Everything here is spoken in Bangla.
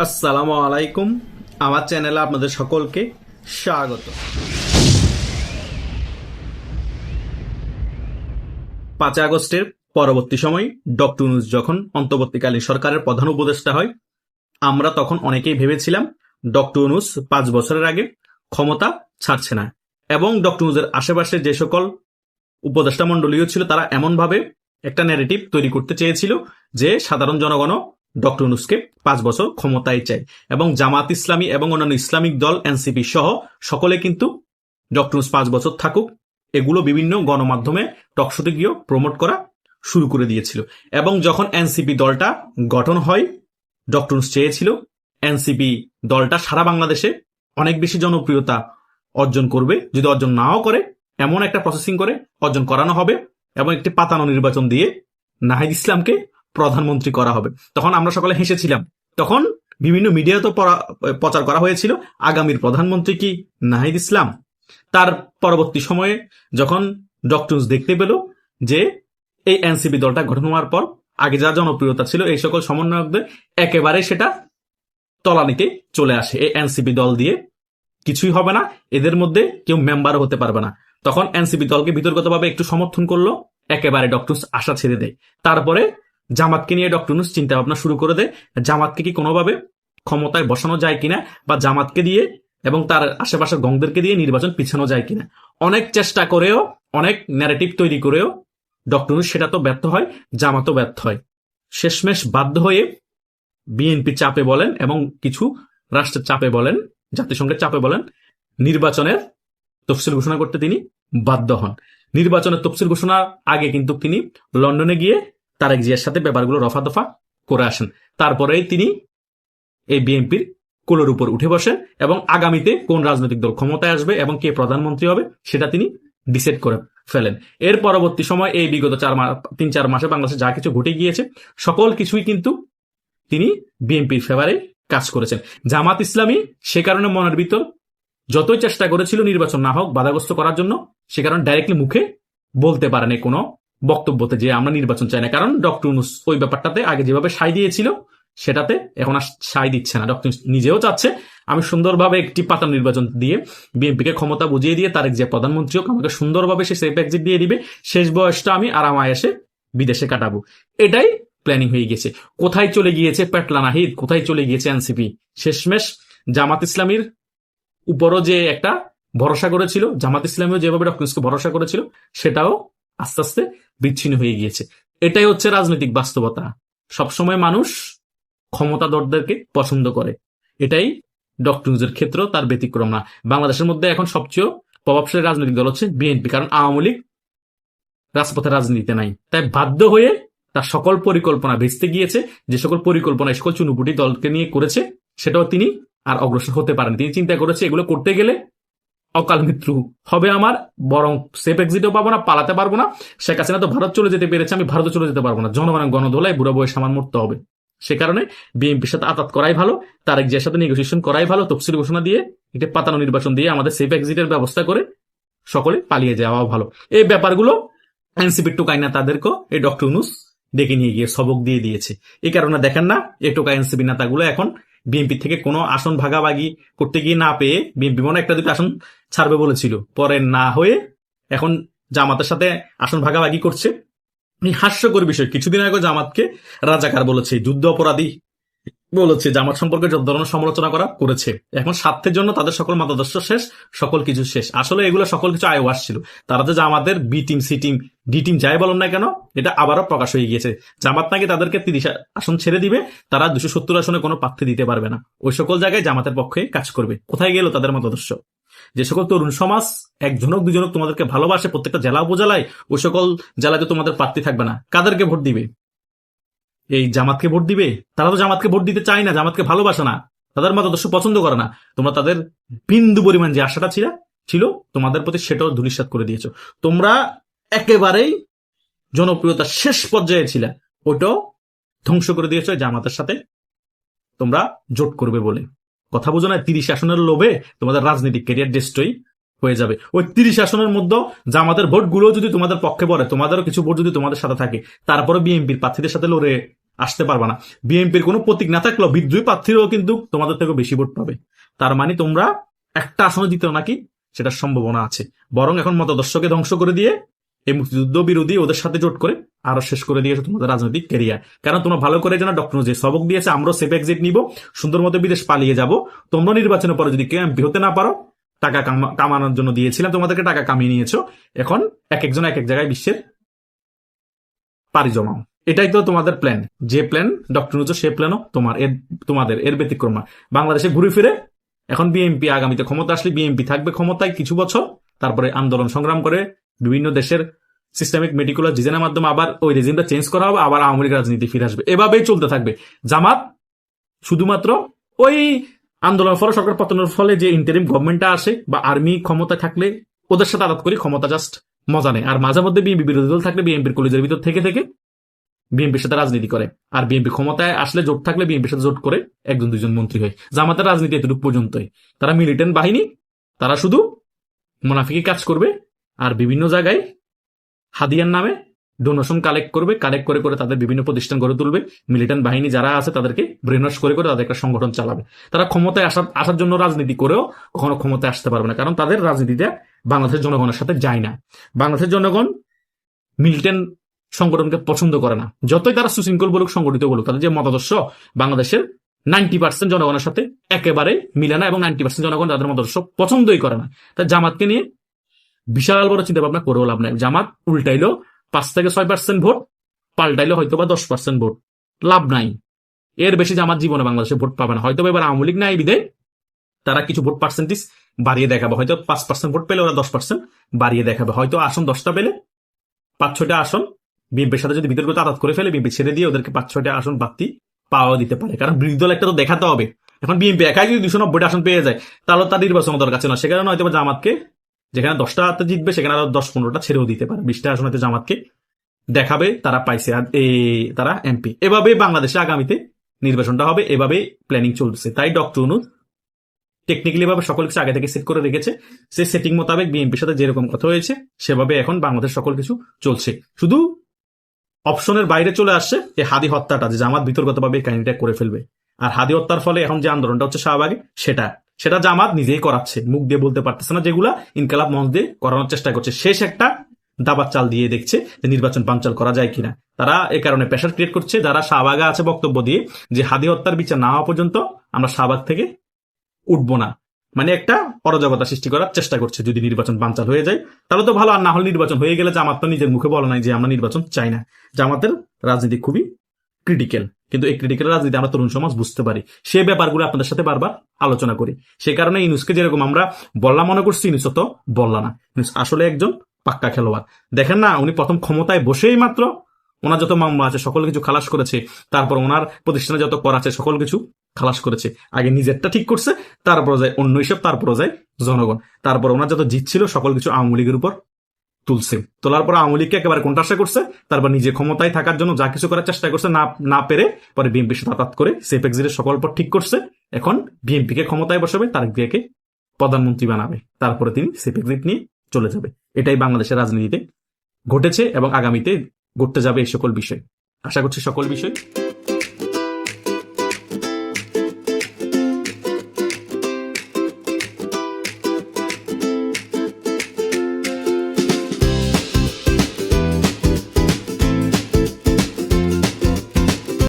আসসালামু আলাইকুম। আমার চ্যানেলে আপনাদের সকলকে স্বাগত। 5 আগস্টের পরবর্তী সময় ডক্টর ইউনূস যখন অন্তর্বর্তীকালীন সরকারের প্রধান উপদেষ্টা হয়, আমরা তখন অনেকেই ভেবেছিলাম ডক্টর ইউনূস 5 বছরের আগে ক্ষমতা ছাড়ছে না, এবং ডক্টর ইউনূসের আশেপাশে যে সকল উপদেষ্টা মণ্ডলীয় ছিল তারা এমনভাবে একটা ন্যারেটিভ তৈরি করতে চেয়েছিল যে সাধারণ জনগণও ডক্টর ইউনূসকে 5 বছর ক্ষমতায় চায়, এবং জামাত ইসলামী এবং অন্যান্য ইসলামিক দল এনসিপি সহ সকলে কিন্তু ডক্টর ইউনূস 5 বছর থাকুক এগুলো বিভিন্ন গণমাধ্যমে টকশোতে গিয়েও প্রমোট করা শুরু করে দিয়েছিল। এবং যখন এনসিপি দলটা গঠন হয়, ডক্টর ইউনূস চেয়েছিল এনসিপি দলটা সারা বাংলাদেশে অনেক বেশি জনপ্রিয়তা অর্জন করবে, যদি অর্জন নাও করে এমন একটা প্রসেসিং করে অর্জন করানো হবে এবং একটি পাতানো নির্বাচন দিয়ে নাহিদ ইসলামকে প্রধানমন্ত্রী করা হবে। তখন আমরা সকলে হেসেছিলাম। তখন বিভিন্ন মিডিয়াতে প্রচার করা হয়েছিল আগামীর প্রধানমন্ত্রী কি নাহিদ ইসলাম। তার পরবর্তী সময়ে যখন ডক্টর ইউনূস দেখতে পেল যে এই এনসিপি দলটা গঠন হওয়ার পর আগে যা জনপ্রিয়তা ছিল এই সকল সমন্বয়কদের একেবারে সেটা তলানিতে চলে আসে, এই এনসিপি দল দিয়ে কিছুই হবে না, এদের মধ্যে কেউ মেম্বারও হতে পারবে না। তখন এনসিপি দলকে বিতর্কতভাবে একটু সমর্থন করলো, একেবারে ডক্টর ইউনূস আশা ছেড়ে দেয়। তারপরে জামাতকে নিয়ে ডক্টর ইউনূস চিন্তা ভাবনা শুরু করে দেয়, জামাতকে কি কোনোভাবে ক্ষমতায় বসানো যায় কিনা, বা জামাতকে দিয়ে এবং তার আশেপাশের গংদেরকে দিয়ে নির্বাচন পিছানো যায় কিনা। অনেক চেষ্টা করেও, অনেক ন্যারেটিভ তৈরি করেও ডক্টর ইউনূস সেটা তো ব্যর্থ হয়, জামাতও ব্যর্থ হয়। শেষমেশ বাধ্য হয়ে বিএনপি চাপে বলেন এবং কিছু রাষ্ট্রের চাপে বলেন, জাতিসংঘের চাপে বলেন, নির্বাচনের তফসিল ঘোষণা করতে তিনি বাধ্য হন। নির্বাচনের তফসিল ঘোষণার আগে কিন্তু তিনি লন্ডনে গিয়ে তারেক জিয়ার সাথে ব্যাপারগুলো রফা দফা করে আসেন। তারপরেই তিনি এই বিএনপির কোলের উপর উঠে বসেন এবং আগামীতে কোন রাজনৈতিক দল ক্ষমতায় আসবে এবং কে প্রধানমন্ত্রী হবে সেটা তিনি ডিসাইড করে ফেলেন। এর পরবর্তী সময় এই বিগত 3-4 মাসে বাংলাদেশে যা কিছু ঘটে গিয়েছে সকল কিছুই কিন্তু তিনি বিএনপির ফেভারে কাজ করেছেন। জামাত ইসলামী সে কারণে মনের ভিতর যতই চেষ্টা করেছিল নির্বাচন না হোক বাধাগ্রস্ত করার জন্য, সে কারণে ডাইরেক্টলি মুখে বলতে পারেনি কোনো বক্তব্যতে যে আমরা নির্বাচন চাই না, কারণ ডক্টর ইউনূস ওই ব্যাপারটাতে আগে যেভাবে সায় দিয়েছিল সেটাতে এখন আর সায় দিচ্ছে না। ডক্টর ইউনূস নিজেও চাচ্ছে আমি সুন্দরভাবে একটি পাতানো নির্বাচন দিয়ে বিএনপিকে ক্ষমতা বুঝিয়ে দিয়ে তারেক জিয়া প্রধানমন্ত্রী হোক, আমাকে সুন্দরভাবে সে সেফ এক্সিট দিয়ে দিবে, শেষ বয়সটা আমি আরামায় এসে বিদেশে কাটাবো, এটাই প্ল্যানিং হয়ে গেছে। কোথায় চলে গিয়েছে পেটলা নাহিদ, কোথায় চলে গিয়েছে এনসিপি। শেষমেশ জামাত ইসলামীর উপরও যে একটা ভরসা করেছিল, জামাত ইসলামীও যেভাবে ডক্টর ইউনূসকে ভরসা করেছিল সেটাও আস্তে আস্তে বিচ্ছিন্ন হয়ে গিয়েছে। এটাই হচ্ছে রাজনৈতিক বাস্তবতা। সবসময় মানুষ ক্ষমতাধরদেরকে পছন্দ করে, এটাই ডক্টর ইউনূসের ক্ষেত্রেও তার ব্যতিক্রম না। বাংলাদেশের মধ্যে এখন সবচেয়ে প্রভাবশালী রাজনৈতিক দল হচ্ছে বিএনপি, কারণ আওয়ামী লীগ রাজপথে রাজনীতিতে নাই, তাই বাধ্য হয়ে তার সকল পরিকল্পনা ভেস্তে গিয়েছে। যে সকল পরিকল্পনা সকল চুনুপুটি দলকে নিয়ে করেছে সেটাও তিনি আর অগ্রসর হতে পারেন। তিনি চিন্তা করেছে এগুলো করতে গেলে অকাল মৃত্যু হবে আমার, বরং সেফ এক্সিটও পাবো না, পালাতে পারবো না। শেখ হাসিনা তো ভারত চলে যেতে পেরেছে, আমি ভারতে চলে যেতে পারবো না, জনগণের গণদোলায় বুড়া বয়সে আমার মরতে হবে। সে কারণে বিএনপির সাথে আতাত করাই ভালো, তারেক জিয়ার সাথে নেগোসিয়েশন করাই ভালো, তফসিল ঘোষণা দিয়ে একটি পাতানো নির্বাচন দিয়ে আমাদের সেফ এক্সিটের ব্যবস্থা করে সকলে পালিয়ে যাওয়া ভালো। এই ব্যাপারগুলো এনসিপি টোকাই না তাদেরকেও এই ডক্টর ইউনূস ডেকে নিয়ে গিয়ে সবক দিয়ে দিয়েছে। এই কারণে দেখেন না এই টোকা এনসিপি নেতাগুলো এখন বিএনপি থেকে কোনো আসন ভাগাভাগি করতে গিয়ে না পেয়ে, বিএনপি মনে একটা দুটো আসন ছাড়বে বলেছিল, পরে না হয়ে এখন জামাতের সাথে আসন ভাগাভাগি করছে। এই হাস্যকর বিষয়, কিছুদিন আগে জামাতকে রাজাকার বলেছে, যুদ্ধ অপরাধী বলেছে, জামাত সম্পর্কে যত ধরনের সমালোচনা করেছে। এখন স্বার্থের জন্য তাদের সকল মতাদর্শ শেষ, সকল কিছু শেষ। আসলে এগুলো সকল কিছু আয় আসছিল, তারা যে জামাতের B team C team D team যাই বলেন না কেন এটা আবারও প্রকাশ হয়ে গিয়েছে। জামাত নাকি তাদেরকে 30 আসন ছেড়ে দিবে, তারা 270 আসনে কোনো প্রার্থী দিতে পারবে না, ওই সকল জায়গায় জামাতের পক্ষে কাজ করবে। কোথায় গেল তাদের মতাদর্শ? যে সকল তরুণ সমাজ একজনক দুজনক তোমাদেরকে ভালোবাসে প্রত্যেকটা জেলা উপজেলায়, ওই সকল জেলায় তোমাদের প্রার্থী থাকবে না, কাদেরকে ভোট দিবে? এই জামাতকে ভোট দিবে? তারা তো জামাতকে ভোট দিতে চায় না, জামাতকে ভালোবাসে না, তাদের মতাদর্শ পছন্দ করে না। তোমরা তাদের বিন্দু পরিমাণ যে আশাটা ছিল তোমাদের প্রতি সেটাও ধূলিসাৎ করে দিয়েছো। তোমরা একেবারেই জনপ্রিয়তার শেষ পর্যায়ে ছিল, ওটাও ধ্বংস করে দিয়েছো জামাতের সাথে তোমরা জোট করবে বলে। কথা বুঝো না? 30 আসনের লোভে তোমাদের রাজনৈতিক ক্যারিয়ার ডিস্ট্রয় হয়ে যাবে। ওই 30 আসনের মধ্যে জামাতের ভোটগুলো যদি তোমাদের পক্ষে পড়ে, তোমাদেরও কিছু ভোট যদি তোমাদের সাথে থাকে, তারপরে বিএনপির প্রার্থীদের সাথে লড়ে আসতে পারবা না। বিএনপির কোনো প্রতীক না থাকলেও বিদ্রোহী প্রার্থীরাও কিন্তু তোমাদের থেকে বেশি ভোট পাবে। তার মানে তোমরা একটা আসনে জিতেও নাকি সেটার সম্ভাবনা আছে। বরং এখন মতাদর্শকে ধ্বংস করে দিয়ে এই মুক্তিযুদ্ধ বিরোধী ওদের সাথে জোট করে আরো শেষ করে দিয়েছে তোমাদের রাজনৈতিক ক্যারিয়ার। কারণ তোমরা ভালো করে জানো ডক্টর যে সবক দিয়েছে, আমরা সেফ এক্সিট নিব, সুন্দর মতো বিদেশ পালিয়ে যাব। তোমরা নির্বাচনের পরে যদি এমপি হতে না পারো, টাকা কামানোর জন্য দিয়েছিলাম তোমাদেরকে, টাকা কামিয়ে নিয়েছো, এখন এক একজন এক এক জায়গায় বিশ্বের পাড়ি জমাও। এটাই তো তোমাদের প্ল্যান। যে প্ল্যান ডক্টর নুজো সে প্ল্যানও তোমাদের এর ব্যতিক্রম না। বাংলাদেশে ঘুরে ফিরে এখন বিএনপি আগামীতে ক্ষমতা আসলে বিএনপি থাকবে ক্ষমতায় কিছু বছর, তারপরে আন্দোলন সংগ্রাম করে বিভিন্ন দেশের সিস্টেমিক মেটিকুলার ডিজাইনের মাধ্যমে আবার ওই রেজিমটা চেঞ্জ করা হবে, আবার আওয়ামী লীগ রাজনীতি ফিরে আসবে। এভাবেই চলতে থাকবে। জামাত শুধুমাত্র ওই আন্দোলন ফলে সরকার পতনের ফলে যে ইন্টারিম গভর্নমেন্টটা আসে বা আর্মি ক্ষমতা থাকলে ওদের সাথে আলাদা করে ক্ষমতা জাস্ট মজা নেই। আর মাঝে মধ্যে বিএনপি বিরোধী দল থাকলে বিএনপির কলেজের ভিতর থেকে বিএনপির সাথে রাজনীতি করে। আর বিএনপি ক্ষমতায় আসলে জোট থাকলে বিএনপির সাথে জোট করে একজন দুজন মন্ত্রী হয়। জামাতের রাজনীতি এতটুকু পর্যন্তই। তারা মিলিটেন্ট বাহিনী, তারা শুধু মুনাফিকি কাজ করবে আর বিভিন্ন জায়গায় হাদিয়ার নামে ডোনেশন কালেক্ট করে করে তাদের বিভিন্ন প্রতিষ্ঠান গড়ে তুলবে। মিলিটেন্ট বাহিনী যারা আছে তাদেরকে ব্রেনওয়াশ করে তাদের একটা সংগঠন চালাবে। তারা ক্ষমতায় আসার জন্য রাজনীতি করেও কখনো ক্ষমতায় আসতে পারবে না, কারণ তাদের রাজনীতিটা বাংলাদেশের জনগণের সাথে যায় না। বাংলাদেশের জনগণ মিলিটেন্ট সংগঠনকে পছন্দ করে না। যতই তারা সুশৃঙ্খল বলুক, সংগঠিত বলুক, তাদের যে মতাদর্শ বাংলাদেশের 90% জনগণের সাথে একেবারে মিলে না, এবং 90% জনগণ তাদের মতাদর্শ পছন্দই করে না। তাই জামাতকে নিয়ে বিশাল বড় চিন্তা ভাবনা করেও লাভ নাই। জামাত উল্টাইলো 5 থেকে 6% ভোট, পাল্টাইলো হয়তো বা 10% ভোট, লাভ নাই। এর বেশি জামাত জীবনে বাংলাদেশে ভোট পাবে না। হয়তো এবার আওয়ামী লীগ নাই বিদায় তারা কিছু ভোট পার্সেন্টেজ বাড়িয়ে দেখাবে। হয়তো 5% ভোট পেলে ওরা 10% বাড়িয়ে দেখাবে। হয়তো আসন 10টা পেলে 5-6টা আসন বিএনপির সাথে যদি বিতর্ক আঘাত করে ফেলে, বিএনপি ছেড়ে দিয়ে ওদেরকে 5-6টা আসন বাড়তি পাওয়া দিতে পারে। কারণ বিরোধী দল একটা তো দেখাতে হবে। এখন বিএনপি একাই যদি 290টা আসন পেয়ে যায় তাহলে তার নির্বাচন দরকার ছিল না। সেখানে হয়তো জামাতকে যেখানে 10টাতে জিতবে সেখানে আরো 10-15টা ছেড়েও দিতে পারে। 20টা আসন হয়তো জামাতকে দেখাবে তারা পাইছে, তারা এমপি। এভাবেই বাংলাদেশে আগামীতে নির্বাচনটা হবে, এভাবেই প্ল্যানিং চলছে। তাই ডক্টর ইউনূস টেকনিক্যালি ভাবে সকল কিছু আগে থেকে সেট করে রেখেছে। সে সেটিং মোতাবেক বিএনপির সাথে যেরকম কথা হয়েছে সেভাবে এখন বাংলাদেশ সকল কিছু চলছে। শুধু অপশনের বাইরে চলে আসছে এই হাদি হত্যাটা, যে জামাত বিতর্কতভাবে কাহিনীটা করে ফেলবে। আর হাদি হত্যার ফলে এখন যে আন্দোলনটা হচ্ছে শাহবাগে, সেটা জামাত নিজেই করাচ্ছে, মুখ দিয়ে বলতে পারতেছে না, যেগুলা ইনকালাব মঞ্চ দিয়ে করানোর চেষ্টা করছে। শেষ একটা দাবার চাল দিয়ে দেখছে যে নির্বাচন বানচাল করা যায় কিনা। তারা এ কারণে প্রেশার ক্রিয়েট করছে যারা শাহবাগে আছে, বক্তব্য দিয়ে যে হাদি হত্যার বিচার না হওয়া পর্যন্ত আমরা শাহবাগ থেকে উঠবো না। মানে একটা অরাজকতা সৃষ্টি করার চেষ্টা করছে। যদি নির্বাচন বানচাল হয়ে যায় তাহলে তো ভালো, আর না হলে নির্বাচন হয়ে গেলে জামাত তো নিজের মুখে বলে নাই যে আমরা নির্বাচন চাই না। জামাতের রাজনীতি খুবই ক্রিটিক্যাল, কিন্তু এই ক্রিটিক্যাল রাজনীতি আমরা তরুণ সমাজ বুঝতে পারি। সে ব্যাপারগুলো আপনাদের সাথে বারবার আলোচনা করি। সে কারণে ইউনূসকে যেরকম আমরা বললা মনে করছি, ইউনূস তো বললা না। ইউনূস আসলে একজন পাক্কা খেলোয়াড়। দেখেন না, উনি প্রথম ক্ষমতায় বসেই মাত্র ওনার যত মামলা আছে সকল কিছু খালাস করেছে। তারপর ওনার প্রতিষ্ঠানে যত কর আছে সকল কিছু খালাস করেছে। আগে নিজেরটা ঠিক করছে, তারপর যায় অন্য হিসেব, তারপর যায় জনগণ। তারপর ওনার যত জিত ছিল সকল কিছু আওয়ামী লীগের উপর তুলছে। তোলার পর আওয়ামী লীগকে একেবারে কোণঠাসা করছে। তারপর নিজে ক্ষমতায় থাকার জন্য যা কিছু করার চেষ্টা করছে, না পেরে পরে বিএনপির সাথে আঘাত করে সেফ এক্সিটের সকল পর ঠিক করছে। এখন বিএনপিকে ক্ষমতায় বসাবে, তারেক জিয়াকে প্রধানমন্ত্রী বানাবে, তারপরে তিনি সেফ এক্সিট নিয়ে চলে যাবে। এটাই বাংলাদেশের রাজনীতিতে ঘটেছে এবং আগামীতে ঘটতে যাবে এই সকল বিষয়। আশা করছি সকল বিষয়